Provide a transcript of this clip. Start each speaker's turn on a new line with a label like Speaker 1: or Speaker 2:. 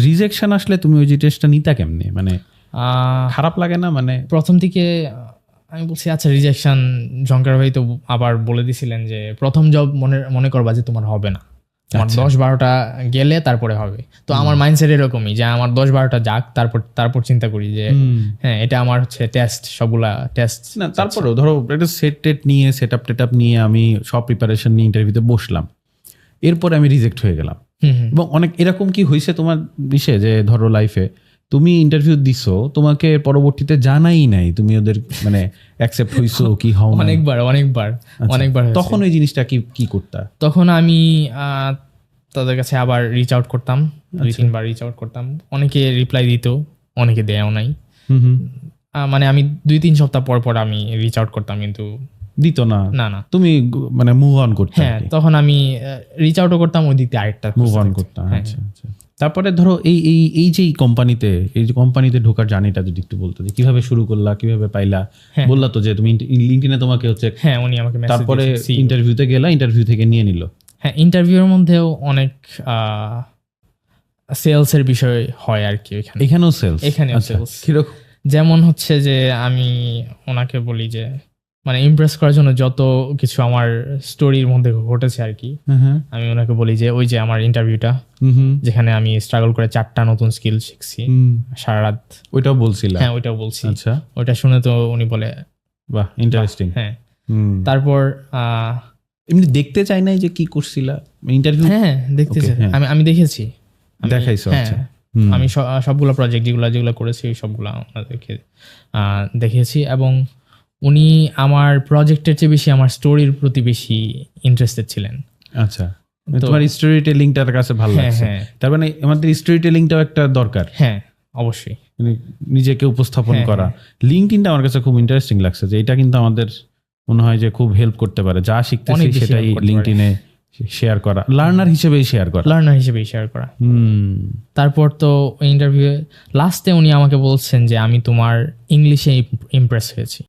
Speaker 1: Rejection আসলে তুমি ওই জিনিসটা নিতা কেমনে, মানে খারাপ লাগে না? মানে
Speaker 2: প্রথম দিকে আমি বলছি আচ্ছা রিজেকশন, জঙ্কার ভাই তো আবার বলে দিছিলেন যে প্রথম জব মনে করবা যে তোমার হবে না, আমার 10-12টা গেলে তারপরে হবে। তো আমার মাইন্ডসেট এরকমই যে আমার 10-12টা যাক, তারপর চিন্তা করি যে হ্যাঁ এটা আমার হচ্ছে টেস্ট, সবগুলা টেস্ট
Speaker 1: না। তারপরেও ধরো একটা সেট নিয়ে সেট আপ নিয়ে আমি সব প্রিপারেশন নিয়ে ইন্টারভিউতে বসলাম, এরপরে আমি রিজেক্ট হয়ে গেলাম। এবং অনেক এরকম কি হয়েছে তোমার বিষয়ে যে ধরো লাইফে তুমি ইন্টারভিউ দিছো, তোমাকে পরবর্তীতে জানাই নাই তুমি ওদের মানে অ্যাকসেপ্ট হইছো কি হও?
Speaker 2: অনেকবার।
Speaker 1: তখন ওই জিনিসটা কি করতা?
Speaker 2: তখন আমি তাদের কাছে আবার রিচ আউট করতাম, 2-3 বার রিচ আউট করতাম। অনেকে রিপ্লাই দিত, অনেকে দেয়ও নাই। মানে আমি 2-3 সপ্তাহ পর আমি রিচ আউট করতাম, কিন্তু
Speaker 1: দিত না।
Speaker 2: না
Speaker 1: তুমি মানে মুভ অন করতে?
Speaker 2: হ্যাঁ, তখন আমি রিচ আউটও করতাম, ওই দিক দিয়ে আরেকটা
Speaker 1: মুভ অন করতাম। আচ্ছা। তারপরে ধরো এই যে কোম্পানিতে ঢোকার জার্নিটা যদি একটু বলতো, যে কিভাবে শুরু করলা, কিভাবে পাইলা? বললা তো যে তুমি লিঙ্কডইনে তোমাকে হচ্ছে,
Speaker 2: হ্যাঁ উনি আমাকে মেসেজ,
Speaker 1: তারপরে ইন্টারভিউতে গেলা, ইন্টারভিউ থেকে নিয়ে নিল।
Speaker 2: হ্যাঁ, ইন্টারভিউর মধ্যেও অনেক সেলসের বিষয় হয় আর কি।
Speaker 1: এখানেও সেলস?
Speaker 2: এখানেও সেলস।
Speaker 1: কিরকম?
Speaker 2: যেমন হচ্ছে যে আমি ওনাকে বলি যে মানে ইমপ্রেস করার জন্য যত কিছু আমার স্টোরির মধ্যে ঘটেছে আর কি, আমি ওনাকে বলি যে ওই যে আমার ইন্টারভিউটা যেখানে আমি স্ট্রাগল করে 4টা নতুন স্কিল শিখছি সারা রাত,
Speaker 1: ওইটাও বলছিলাম।
Speaker 2: হ্যাঁ ওইটাও বলছি।
Speaker 1: আচ্ছা,
Speaker 2: ওইটা শুনে তো উনি বলে
Speaker 1: বাহ ইন্টারেস্টিং।
Speaker 2: হ্যাঁ, তারপর
Speaker 1: এমনি দেখতে চাই নাই যে কি করছিলা ইন্টারভিউ?
Speaker 2: হ্যাঁ দেখতে চাই, আমি দেখেছি,
Speaker 1: দেখাইছো? আচ্ছা,
Speaker 2: আমি সবগুলো প্রজেক্ট যেগুলো করেছি ওই সবগুলো ওনাদেরকে দেখিয়েছি। এবং উনি আমার প্রজেক্টের চেয়ে বেশি আমার স্টোরির প্রতি বেশি ইন্টারেস্টেড ছিলেন।
Speaker 1: আচ্ছা, তোমার স্টোরি টেলিংটার কাছে ভালো লাগছে। তার মানে আমাদের স্টোরি টেলিংটাও একটা দরকার।
Speaker 2: হ্যাঁ অবশ্যই,
Speaker 1: নিজেকে উপস্থাপন করা। লিঙ্কডইনটা আমার কাছে খুব ইন্টারেস্টিং লাগছে, যে এটা কিন্তু আমাদের মনে হয় যে খুব হেল্প করতে পারে। যা শিখতেছি সেটাই লিঙ্কডইনে শেয়ার করা, লার্নার হিসেবেই শেয়ার করা। তারপর তো ইন্টারভিউ লাস্টে উনি আমাকে বলছেন যে আমি তোমার ইংলিশে ইমপ্রেস হয়েছি।